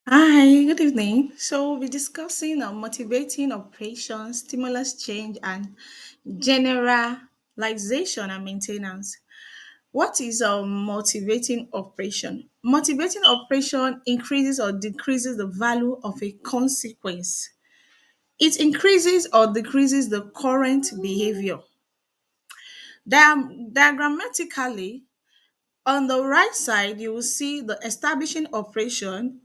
Hi, good evening. So we'll be discussing motivating operations, stimulus change, and generalization and maintenance. What is a motivating operation? Motivating operation increases or decreases the value of a consequence. It increases or decreases the current behavior. Diagrammatically, on the right side, you will see the establishing operation,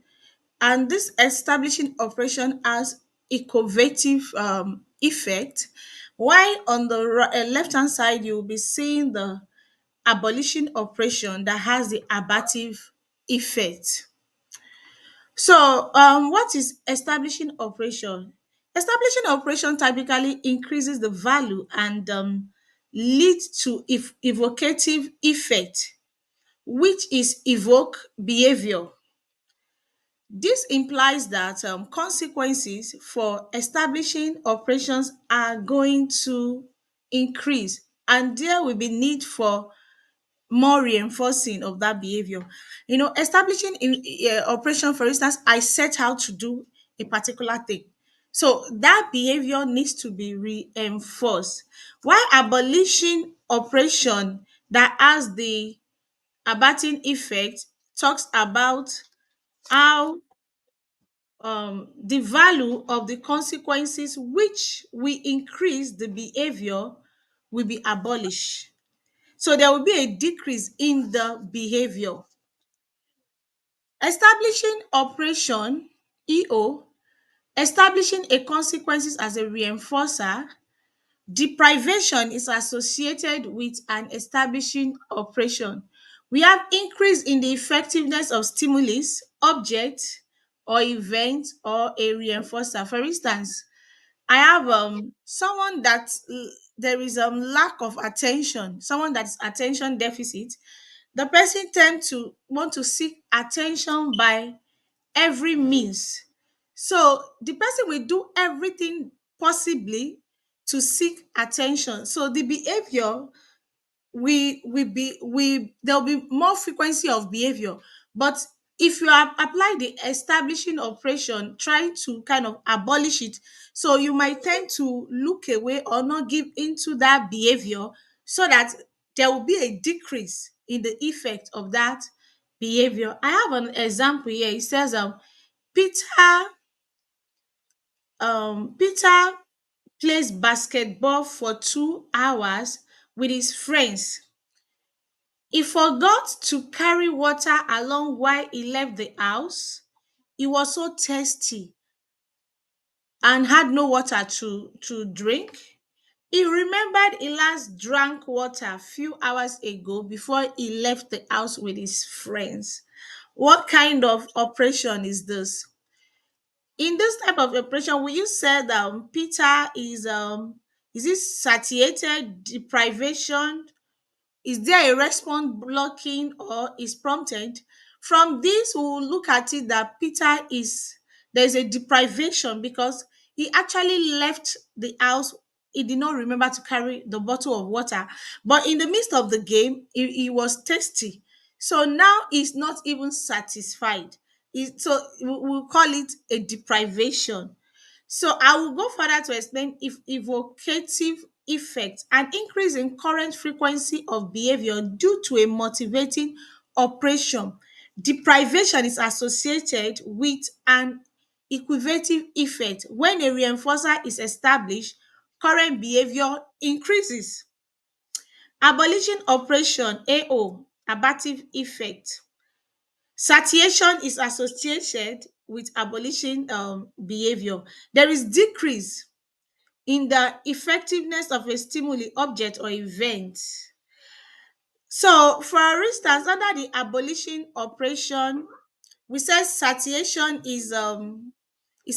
and this establishing operation has equative effect, while on the left hand side you will be seeing the abolishing operation that has the abative effect. So what is establishing operation? Establishing operation typically increases the value and leads to evocative effect, which is evoke behavior. This implies that consequences for establishing operations are going to increase, and there will be need for more reinforcing of that behavior. Establishing operation, for instance, I set out to do a particular thing. So that behavior needs to be reinforced. While abolishing operation that has the abating effect talks about how the value of the consequences which we increase the behavior will be abolished. So there will be a decrease in the behavior. Establishing operation, EO, establishing a consequences as a reinforcer. Deprivation is associated with an establishing operation. We have increase in the effectiveness of stimulus, object, or event, or a reinforcer. For instance, I have someone that there is lack of attention, someone that's attention deficit. The person tend to want to seek attention by every means. So the person will do everything possibly to seek attention. So the behavior we there'll be more frequency of behavior. But if you have applied the establishing operation, trying to kind of abolish it, so you might tend to look away or not give into that behavior, so that there will be a decrease in the effect of that behavior. I have an example here. It says Peter Peter plays basketball for 2 hours with his friends. He forgot to carry water along while he left the house. He was so thirsty and had no water to drink. He remembered he last drank water a few hours ago before he left the house with his friends. What kind of operation is this? In this type of operation, will you say that Peter is it satiated, deprivation? Is there a response blocking or is prompted? From this, we will look at it that Peter is there's a deprivation because he actually left the house. He did not remember to carry the bottle of water, but in the midst of the game, he was thirsty. So now he's not even satisfied. So we'll call it a deprivation. So I will go further to explain if evocative effect, an increase in current frequency of behavior due to a motivating operation. Deprivation is associated with an equivative effect. When a reinforcer is established, current behavior increases. Abolishing operation, AO, abative effect. Satiation is associated with abolishing behavior. There is decrease in the effectiveness of a stimuli, object, or event. So, for instance, under the abolishing operation, we say satiation is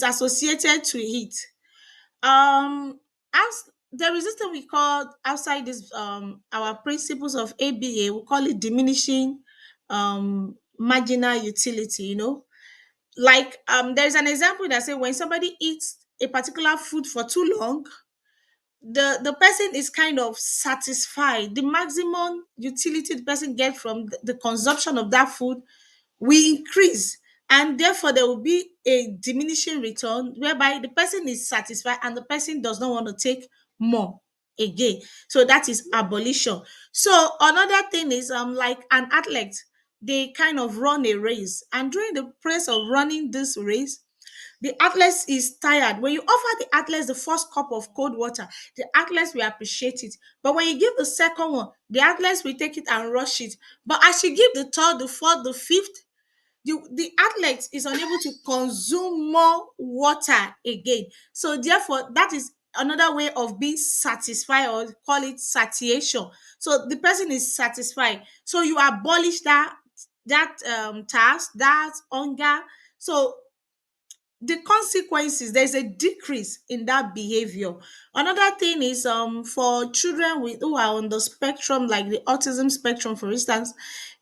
associated to it. As there is this thing we call outside this our principles of ABA, we call it diminishing marginal utility. Like there's an example that say when somebody eats a particular food for too long, the person is kind of satisfied. The maximum utility the person gets from the consumption of that food will increase, and therefore there will be a diminishing return whereby the person is satisfied and the person does not want to take more again. So that is abolition. So another thing is like an athlete, they kind of run a race, and during the process of running this race, the athlete is tired. When you offer the athlete the first cup of cold water, the athletes will appreciate it. But when you give the second one, the athletes will take it and rush it. But as you give the third, the fourth, the fifth, the athlete is unable to consume more water again. So therefore, that is another way of being satisfied, or call it satiation. So the person is satisfied. So you abolish that task, that hunger. So the consequences, there's a decrease in that behavior. Another thing is for children with who are on the spectrum, like the autism spectrum, for instance,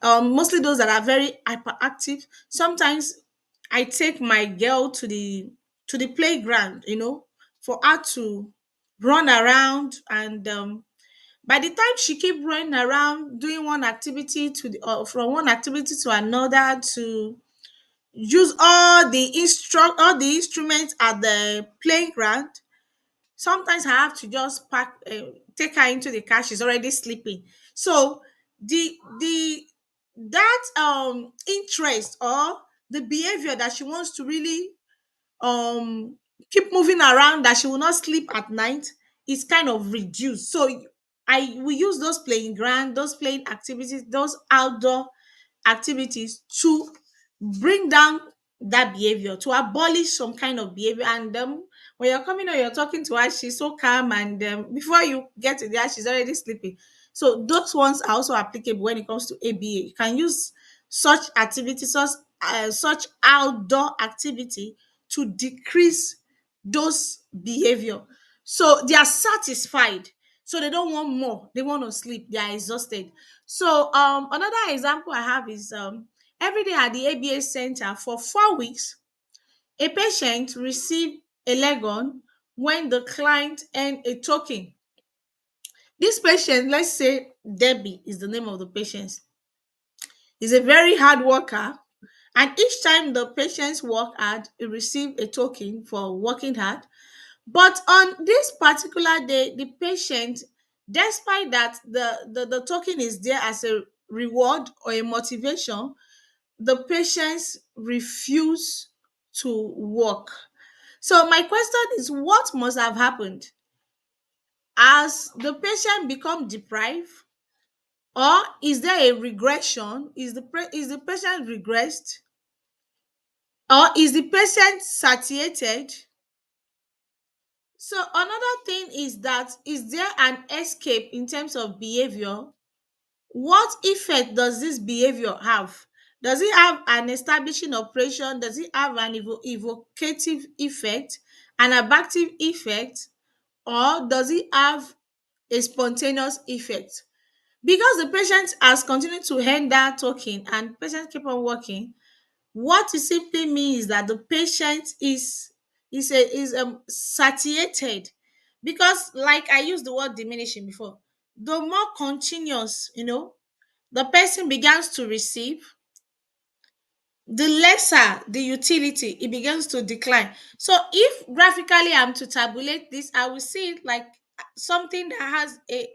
mostly those that are very hyperactive. Sometimes I take my girl to the playground, for her to run around, and by the time she keep running around doing one activity to the from one activity to another, to use all the instruments at the playground. Sometimes I have to just take her into the car. She's already sleeping. So the that interest, or the behavior that she wants to really um keep moving around, that she will not sleep at night, is kind of reduced. So I will use those playing ground, those playing activities, those outdoor activities to bring down that behavior, to abolish some kind of behavior. And when you're coming or you're talking to her, she's so calm, and before you get to there, she's already sleeping. So those ones are also applicable when it comes to ABA. You can use such activities, such outdoor activity, to decrease those behavior. So they are satisfied. So they don't want more. They want to sleep. They are exhausted. So another example I have is every day at the ABA center for 4 weeks, a patient received a legon when the client earned a token. This patient, let's say Debbie is the name of the patient, is a very hard worker, and each time the patients work hard, he receive a token for working hard. But on this particular day, the patient, despite that the token is there as a reward or a motivation, the patients refuse to work. So my question is, what must have happened? Has the patient become deprived, or is there a regression? Is the patient regressed, or is the patient satiated? So another thing is that, is there an escape in terms of behavior? What effect does this behavior have? Does it have an establishing operation? Does it have an evocative effect, an abactive effect, or does it have a spontaneous effect? Because the patient has continued to earn that token and patient keep on working, what it simply means is that the patient is satiated. Because, like I used the word diminishing before, the more continuous, the person begins to receive, the lesser the utility, it begins to decline. So if graphically I'm to tabulate this, I will see it like something that has a,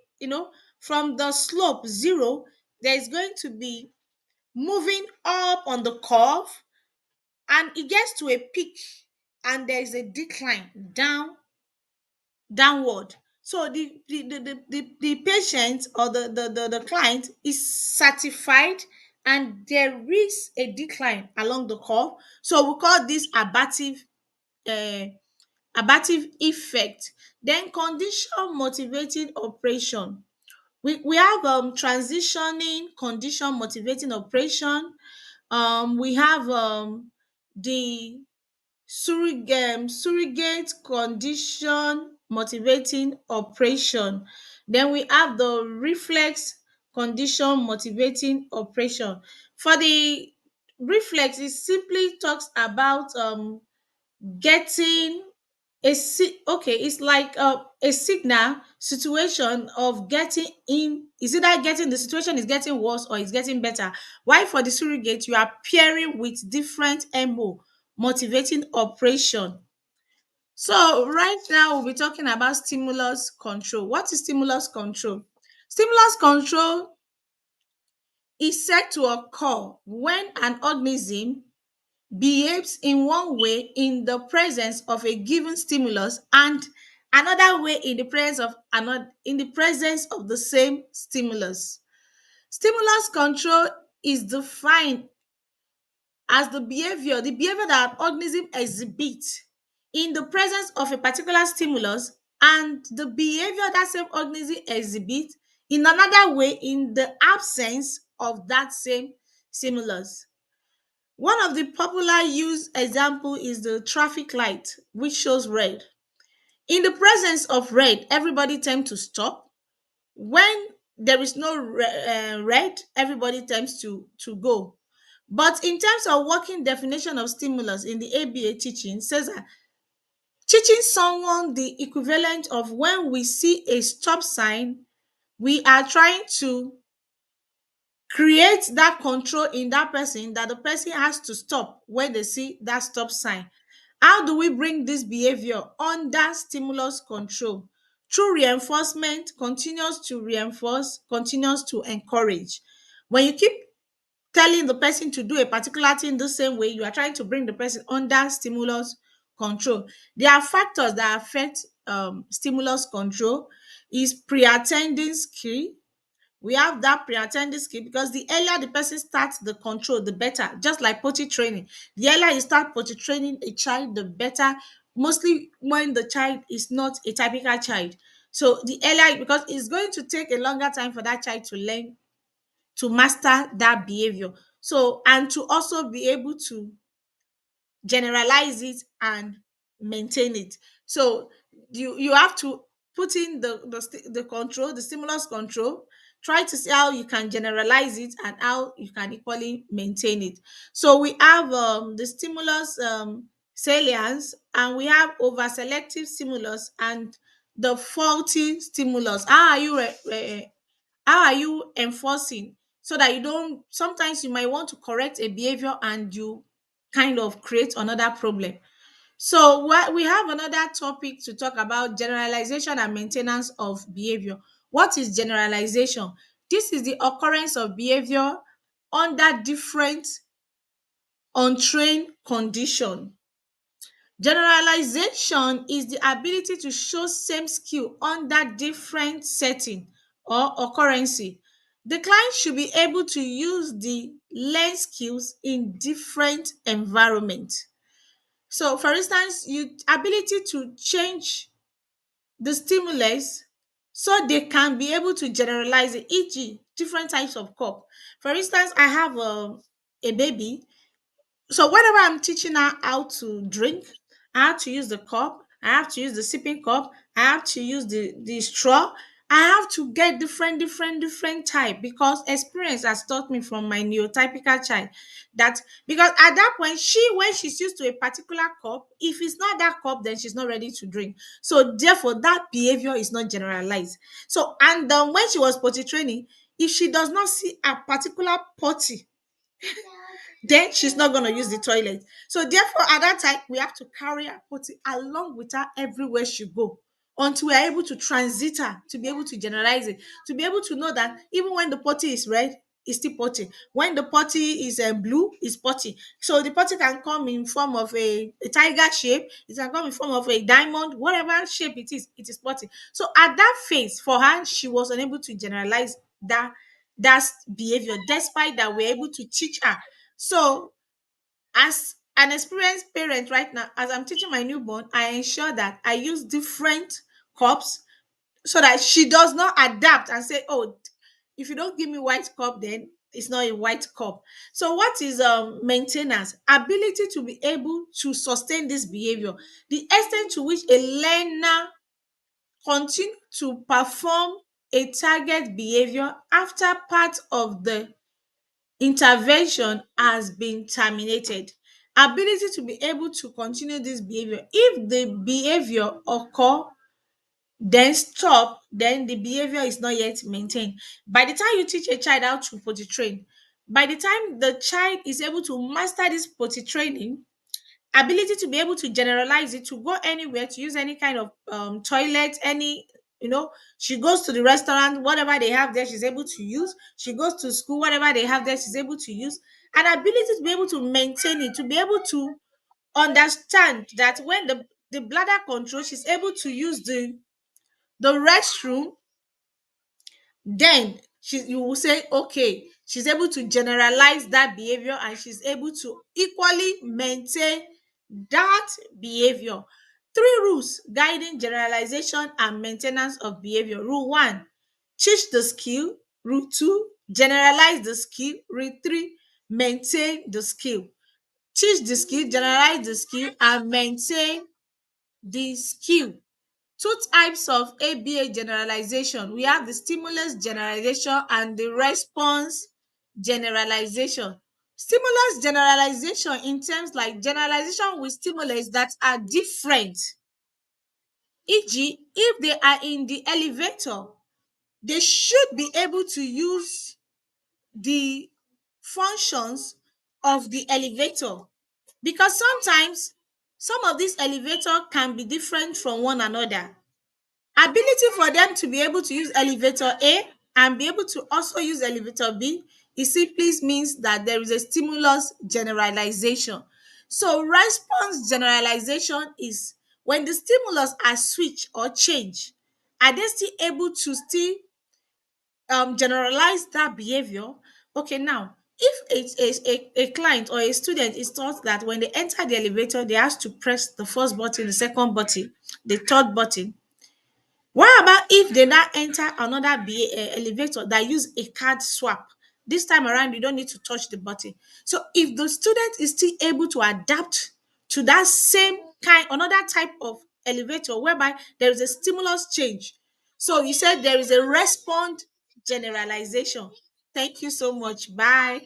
from the slope zero, there is going to be moving up on the curve, and it gets to a peak, and there is a decline downward. So the patient, or the client, is certified, and there is a decline along the curve. So we call this uh, abative effect. Then condition motivating operation. We have transitioning condition motivating operation. We have the surrogate condition motivating operation. Then we have the reflex condition motivating operation. For the reflex, it simply talks about getting okay, it's like a signal situation of getting in. Is it that getting the situation is getting worse or it's getting better? Why for the surrogate you are pairing with different mo motivating operation. So right now we'll be talking about stimulus control. What is stimulus control? Stimulus control is said to occur when an organism behaves in one way in the presence of a given stimulus and another way in the presence of another in the presence of the same stimulus. Stimulus control is defined as the behavior that an organism exhibits in the presence of a particular stimulus and the behavior that same organism exhibits in another way in the absence of that same stimulus. One of the popular use example is the traffic light, which shows red. In the presence of red, everybody tends to stop. When there is no red, everybody tends to go. But in terms of working definition of stimulus in the ABA teaching, says that teaching someone the equivalent of when we see a stop sign, we are trying to create that control in that person that the person has to stop when they see that stop sign. How do we bring this behavior under stimulus control? Through reinforcement, continues to reinforce, continues to encourage. When you keep telling the person to do a particular thing the same way, you are trying to bring the person under stimulus control. There are factors that affect stimulus control is pre-attending skill. We have that pre-attending skill because the earlier the person starts the control, the better. Just like potty training. The earlier you start potty training a child, the better. Mostly when the child is not a typical child. So the earlier, because it's going to take a longer time for that child to learn to master that behavior. So, and to also be able to generalize it and maintain it. So you have to put in the control, the stimulus control, try to see how you can generalize it and how you can equally maintain it. So we have the stimulus salience, and we have over selective stimulus and the faulty stimulus. How are you enforcing so that you don't, sometimes you might want to correct a behavior and you kind of create another problem. So we have another topic to talk about: generalization and maintenance of behavior. What is generalization? This is the occurrence of behavior under different untrained condition. Generalization is the ability to show same skill under different setting or occurrence. The client should be able to use the learned skills in different environments. So, for instance, you ability to change the stimulus so they can be able to generalize it, e.g., different types of cup. For instance, I have a baby, so whenever I'm teaching her how to drink, I have to use the cup, I have to use the sipping cup, I have to use the straw. I have to get different type because experience has taught me from my neurotypical child that, because at that point when she's used to a particular cup, if it's not that cup, then she's not ready to drink. So therefore that behavior is not generalized. So, and when she was potty training, if she does not see a particular potty, then she's not going to use the toilet. So therefore, at that time, we have to carry her potty along with her everywhere she go until we are able to transit her, to be able to generalize it, to be able to know that even when the potty is red, it's still potty. When the potty is blue, it's potty. So the potty can come in form of a tiger shape, it can come in form of a diamond, whatever shape it is potty. So at that phase, for her, she was unable to generalize that behavior, despite that we're able to teach her. So, as an experienced parent right now, as I'm teaching my newborn, I ensure that I use different cups so that she does not adapt and say, "Oh, if you don't give me white cup, then it's not a white cup." So, what is maintenance? Ability to be able to sustain this behavior, the extent to which a learner continue to perform a target behavior after part of the intervention has been terminated. ability to be able to continue this behavior. If the behavior occur then stop, then the behavior is not yet maintained. By the time you teach a child how to potty train, by the time the child is able to master this potty training, ability to be able to generalize it, to go anywhere, to use any kind of toilet, any, she goes to the restaurant, whatever they have there, she's able to use. She goes to school, whatever they have there, she's able to use. An ability to be able to maintain it, to be able to understand that when the bladder control, she's able to use the restroom, then you will say, okay, she's able to generalize that behavior and she's able to equally maintain that behavior. Three rules guiding generalization and maintenance of behavior. Rule one, teach the skill. Rule two, generalize the skill. Rule three, maintain the skill. Teach the skill, generalize the skill, and maintain the skill. Two types of ABA generalization. We have the stimulus generalization and the response generalization. Stimulus generalization in terms like generalization with stimulus that are different. E.g., if they are in the elevator, they should be able to use the functions of the elevator, because sometimes some of these elevator can be different from one another. Ability for them to be able to use elevator A and be able to also use elevator B, it simply means that there is a stimulus generalization. So response generalization is when the stimulus are switched or changed, are they still able to still generalize that behavior? Okay, now if a client or a student is taught that when they enter the elevator they have to press the first button, the second button, the third button, what about if they now enter another elevator that use a card swap? This time around, you don't need to touch the button. So if the student is still able to adapt to that same kind, another type of elevator whereby there is a stimulus change. So you said there is a response generalization. Thank you so much. Bye.